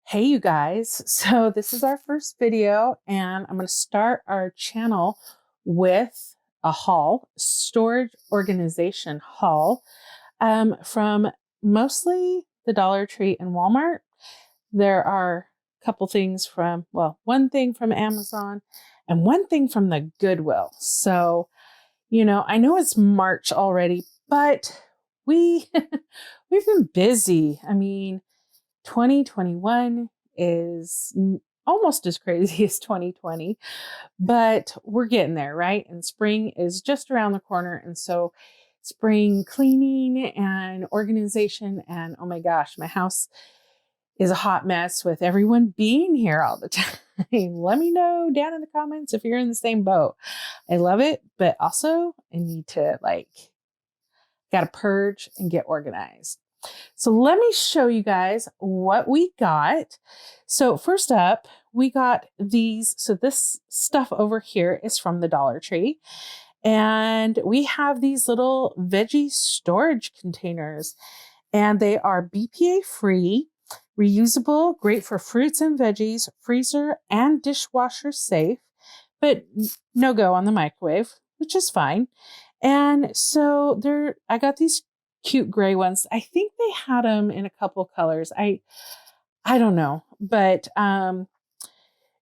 Hey you guys, so this is our first video and I'm going to start our channel with a haul, storage organization haul from mostly the Dollar Tree and Walmart. There are a couple things from, well, one thing from Amazon and one thing from the Goodwill. So, I know it's March already, but we've been busy. 2021 is almost as crazy as 2020, but we're getting there, right? And spring is just around the corner. And so spring cleaning and organization, and oh my gosh, my house is a hot mess with everyone being here all the time. Let me know down in the comments if you're in the same boat. I love it, but also I need to got to purge and get organized. So let me show you guys what we got. So first up, we got these. So this stuff over here is from the Dollar Tree. And we have these little veggie storage containers. And they are BPA free, reusable, great for fruits and veggies, freezer and dishwasher safe, but no go on the microwave, which is fine. And so I got these cute gray ones. I think they had them in a couple colors. I don't know, but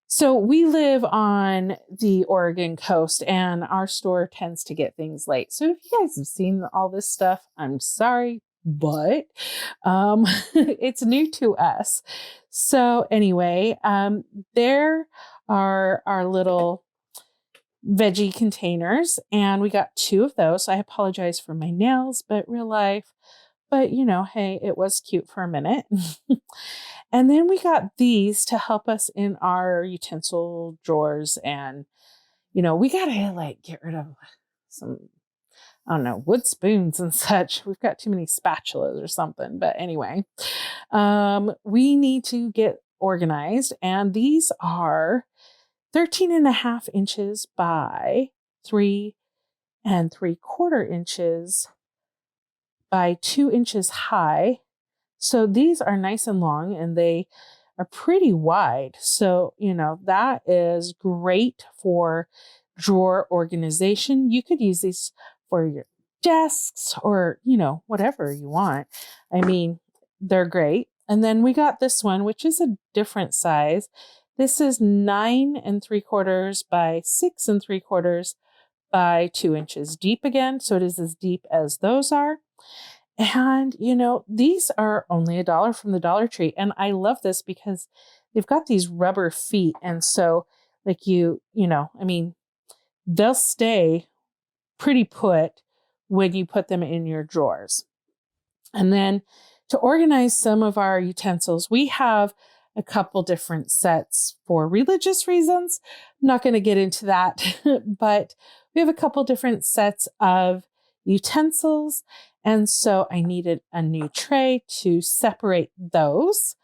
so we live on the Oregon coast and our store tends to get things late. So if you guys have seen all this stuff, I'm sorry, but it's new to us. So anyway, there are our little veggie containers and we got 2 of those. I apologize for my nails, but real life, but hey, it was cute for a minute. And then we got these to help us in our utensil drawers, and we gotta get rid of some, I don't know, wood spoons and such. We've got too many spatulas or something, but anyway, we need to get organized, and these are 13.5 inches by 3 3/4 inches by 2 inches high. So these are nice and long and they are pretty wide. So, that is great for drawer organization. You could use these for your desks or, whatever you want. They're great. And then we got this one, which is a different size. This is 9 3/4 by 6 3/4 by 2 inches deep again. So it is as deep as those are. And, these are only $1 from the Dollar Tree. And I love this because they've got these rubber feet. And so they'll stay pretty put when you put them in your drawers. And then to organize some of our utensils, we have a couple different sets for religious reasons. I'm not going to get into that, but we have a couple different sets of utensils. And so I needed a new tray to separate those.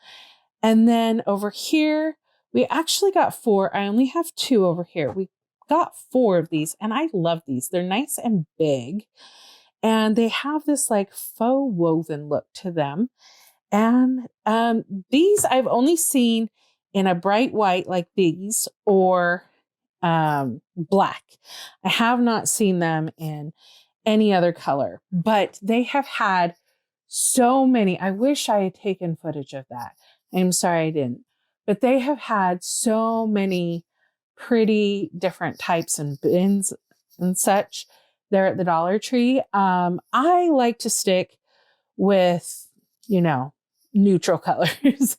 And then over here, we actually got 4. I only have 2 over here. We got 4 of these and I love these. They're nice and big and they have this faux woven look to them. And these I've only seen in a bright white like these or black. I have not seen them in any other color, but they have had so many. I wish I had taken footage of that. I'm sorry I didn't, but they have had so many pretty different types and bins and such there at the Dollar Tree. I like to stick with, neutral colors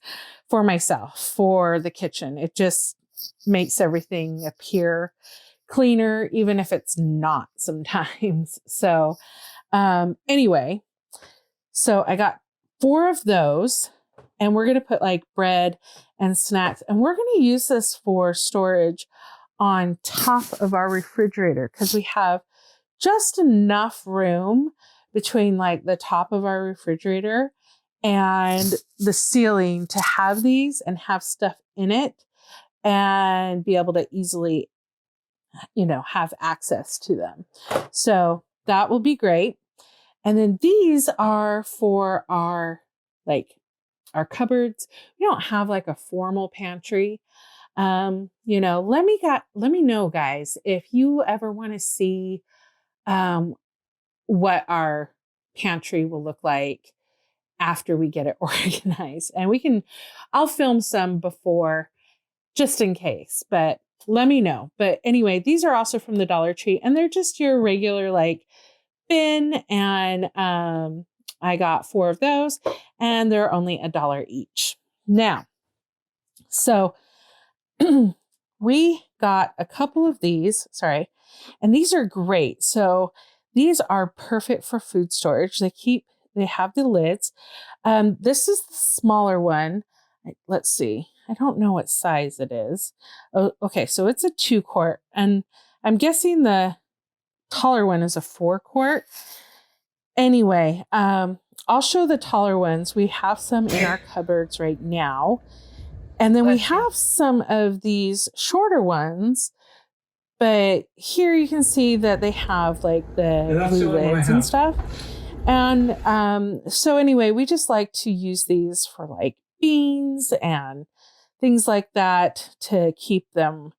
for myself, for the kitchen. It just makes everything appear cleaner, even if it's not sometimes. So anyway, so I got 4 of those and we're going to put bread and snacks, and we're going to use this for storage on top of our refrigerator because we have just enough room between the top of our refrigerator and the ceiling to have these and have stuff in it and be able to easily, have access to them. So that will be great. And then these are for our our cupboards. We don't have like a formal pantry. Let me know, guys, if you ever want to see what our pantry will look like after we get it organized. And I'll film some before just in case, but let me know. But anyway, these are also from the Dollar Tree, and they're just your regular like bin. And I got 4 of those, and they're only $1 each. Now, so we got a couple of these, sorry, and these are great. So these are perfect for food storage. They have the lids. This is the smaller one. Let's see. I don't know what size it is. Oh, okay. So it's a 2-quart, and I'm guessing the taller one is a 4-quart. Anyway, I'll show the taller ones. We have some in our cupboards right now. And then we have some of these shorter ones, but here you can see that they have like the blue lids and stuff. And so anyway, we just like to use these for like beans and things like that to keep them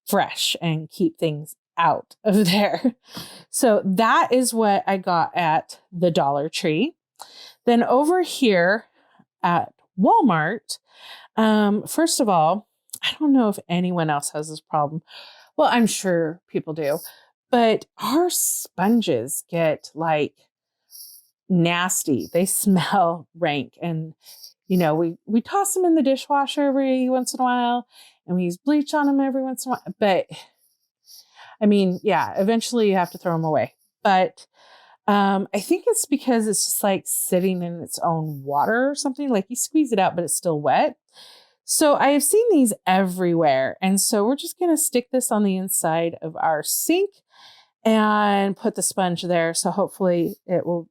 fresh and keep things out of there. So that is what I got at the Dollar Tree. Then over here at Walmart, first of all, I don't know if anyone else has this problem. Well, I'm sure people do, but our sponges get like nasty. They smell rank, and we toss them in the dishwasher every once in a while, and we use bleach on them every once in a while. But I mean, yeah, eventually you have to throw them away. But I think it's because it's just like sitting in its own water or something. Like you squeeze it out, but it's still wet. So I have seen these everywhere. And so we're just going to stick this on the inside of our sink and put the sponge there. So hopefully it will,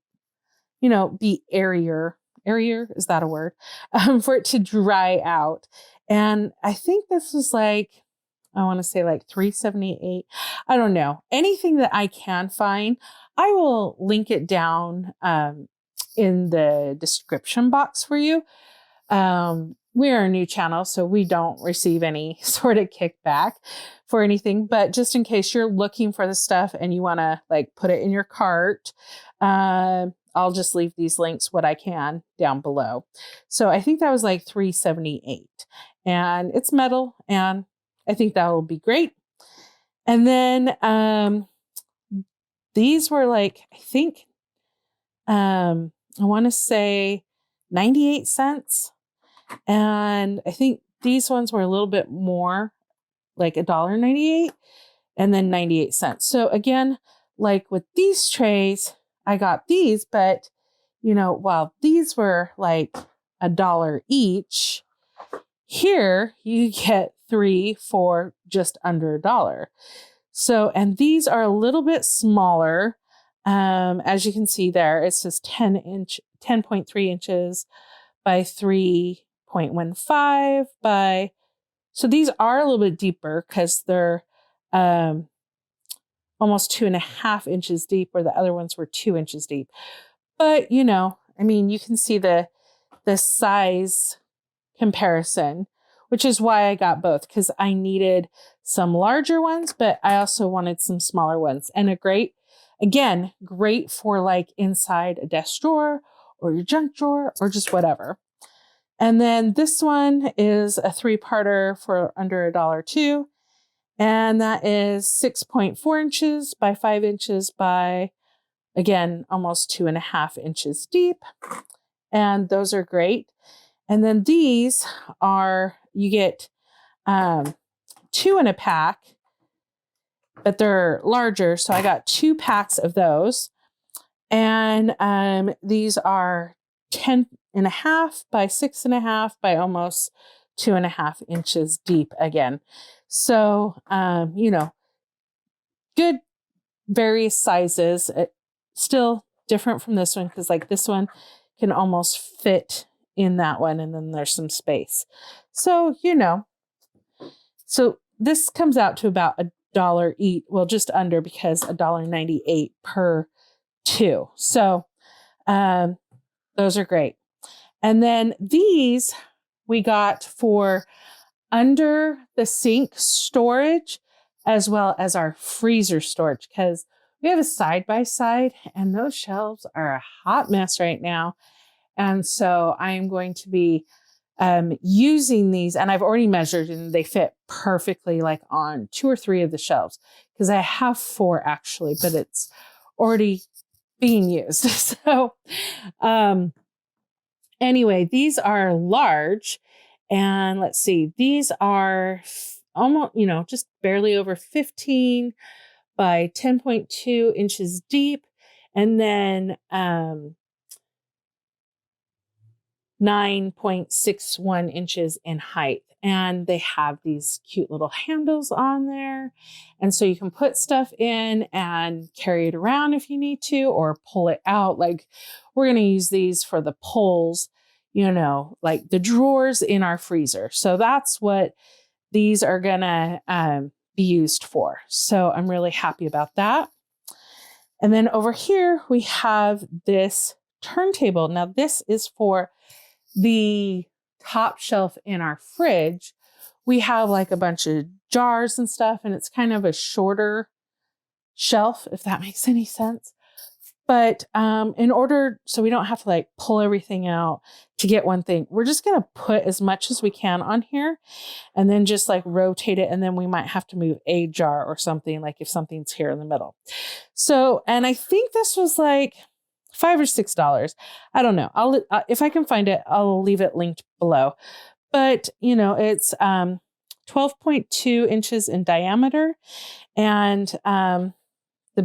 be airier. Airier, is that a word? For it to dry out. And I think this was like, I want to say like $3.78. I don't know. Anything that I can find, I will link it down in the description box for you. We are a new channel, so we don't receive any sort of kickback for anything. But just in case you're looking for the stuff and you want to like put it in your cart, I'll just leave these links, what I can, down below. So I think that was like $3.78, and it's metal, and I think that will be great. And then these were like, I think, I want to say 98 cents. And I think these ones were a little bit more, like $1.98 and then 98 cents. So again, like with these trays, I got these, but while these were like $1 each, here you get 3 for just under $1. So, and these are a little bit smaller. As you can see there, it says 10.3 inches by 3.15 by, so these are a little bit deeper because they're almost 2.5 inches deep, where the other ones were 2 inches deep. But, I mean, you can see the size comparison, which is why I got both, because I needed some larger ones, but I also wanted some smaller ones. And great for like inside a desk drawer or your junk drawer or just whatever. And then this one is a 3-parter for under $1 too. And that is 6.4 inches by 5 inches by, again, almost 2.5 inches deep. And those are great. And then these are, you get 2 in a pack, but they're larger. So I got 2 packs of those. And these are 10.5 by 6.5 by almost 2.5 inches deep again. So, good various sizes. Still different from this one, because like this one can almost fit in that one, and then there's some space. So, so this comes out to about $1 each. Well, just under, because $1.98 per 2. So those are great. And then these we got for under the sink storage as well as our freezer storage, because we have a side by side and those shelves are a hot mess right now. And so I am going to be using these, and I've already measured and they fit perfectly like on 2 or 3 of the shelves, because I have 4 actually, but it's already being used. So anyway, these are large, and let's see, these are almost, just barely over 15 by 10.2 inches deep, and then 9.61 inches in height. And they have these cute little handles on there. And so you can put stuff in and carry it around if you need to, or pull it out. Like we're going to use these for the pulls, like the drawers in our freezer. So that's what these are going to be used for. So I'm really happy about that. And then over here, we have this turntable. Now this is for the top shelf in our fridge. We have like a bunch of jars and stuff, and it's kind of a shorter shelf, if that makes any sense. But in order, so we don't have to like pull everything out to get one thing, we're just going to put as much as we can on here and then just like rotate it. And then we might have to move a jar or something, like if something's here in the middle. So, and I think this was like $5 or $6. I don't know. I'll if I can find it, I'll leave it linked below. But it's 12.2 inches in diameter, and the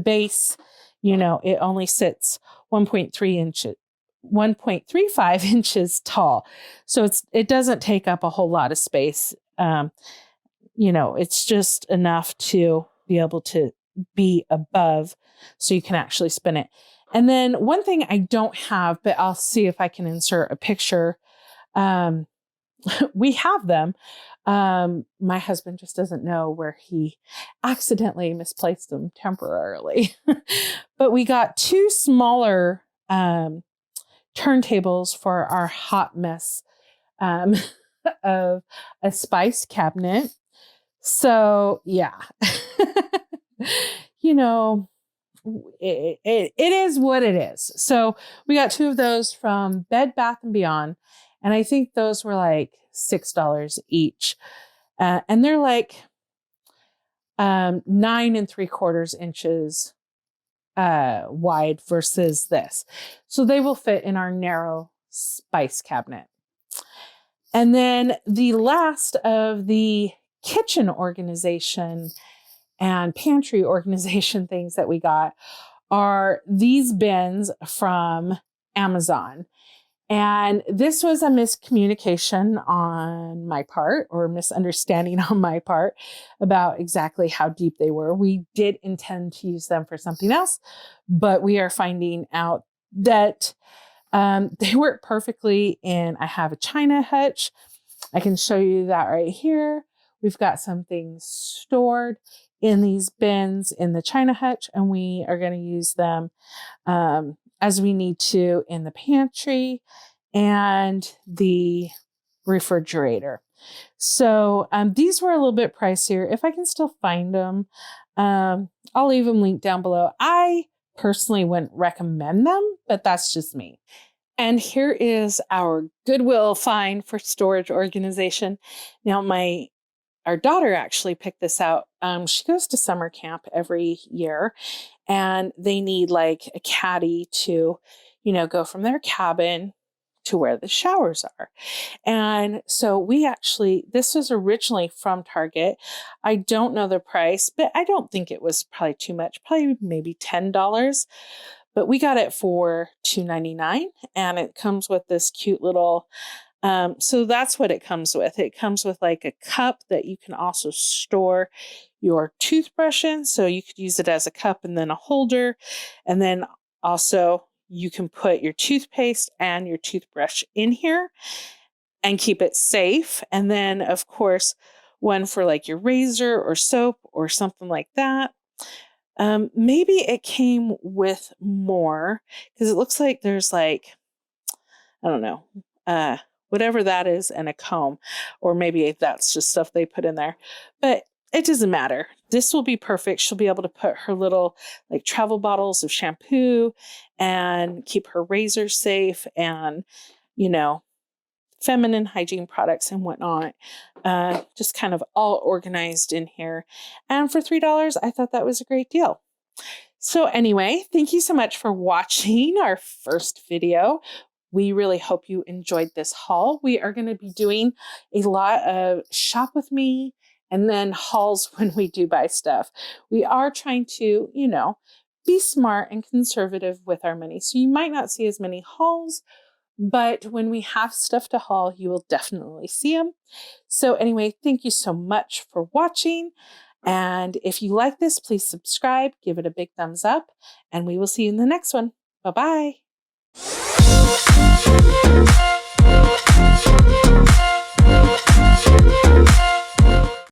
base, it only sits 1.35 inches tall. So it doesn't take up a whole lot of space. It's just enough to be able to be above so you can actually spin it. And then one thing I don't have, but I'll see if I can insert a picture. We have them. My husband just doesn't know where he accidentally misplaced them temporarily. But we got 2 smaller turntables for our hot mess of a spice cabinet. So yeah, it is what it is. So we got 2 of those from Bed Bath & Beyond. And I think those were like $6 each. And they're like 9 3/4 inches wide versus this. So they will fit in our narrow spice cabinet. And then the last of the kitchen organization and pantry organization things that we got are these bins from Amazon. And this was a miscommunication on my part, or misunderstanding on my part, about exactly how deep they were. We did intend to use them for something else, but we are finding out that they work perfectly in, I have a china hutch. I can show you that right here. We've got some things stored in these bins in the china hutch, and we are going to use them as we need to in the pantry and the refrigerator. So these were a little bit pricier. If I can still find them, I'll leave them linked down below. I personally wouldn't recommend them, but that's just me. And here is our Goodwill find for storage organization. Now, our daughter actually picked this out. She goes to summer camp every year, and they need like a caddy to, go from their cabin to where the showers are. And so this was originally from Target. I don't know the price, but I don't think it was probably too much, probably maybe $10. But we got it for $2.99, and it comes with this cute little, so that's what it comes with. It comes with like a cup that you can also store your toothbrush in. So you could use it as a cup and then a holder. And then also you can put your toothpaste and your toothbrush in here and keep it safe. And then of course, one for like your razor or soap or something like that. Maybe it came with more, because it looks like there's like, I don't know, whatever that is, and a comb, or maybe that's just stuff they put in there, but it doesn't matter. This will be perfect. She'll be able to put her little like travel bottles of shampoo and keep her razor safe, and, you know, feminine hygiene products and whatnot, just kind of all organized in here. And for $3, I thought that was a great deal. So anyway, thank you so much for watching our first video. We really hope you enjoyed this haul. We are going to be doing a lot of shop with me and then hauls when we do buy stuff. We are trying to, you know, be smart and conservative with our money. So you might not see as many hauls, but when we have stuff to haul, you will definitely see them. So anyway, thank you so much for watching. And if you like this, please subscribe, give it a big thumbs up, and we will see you in the next one. Bye-bye.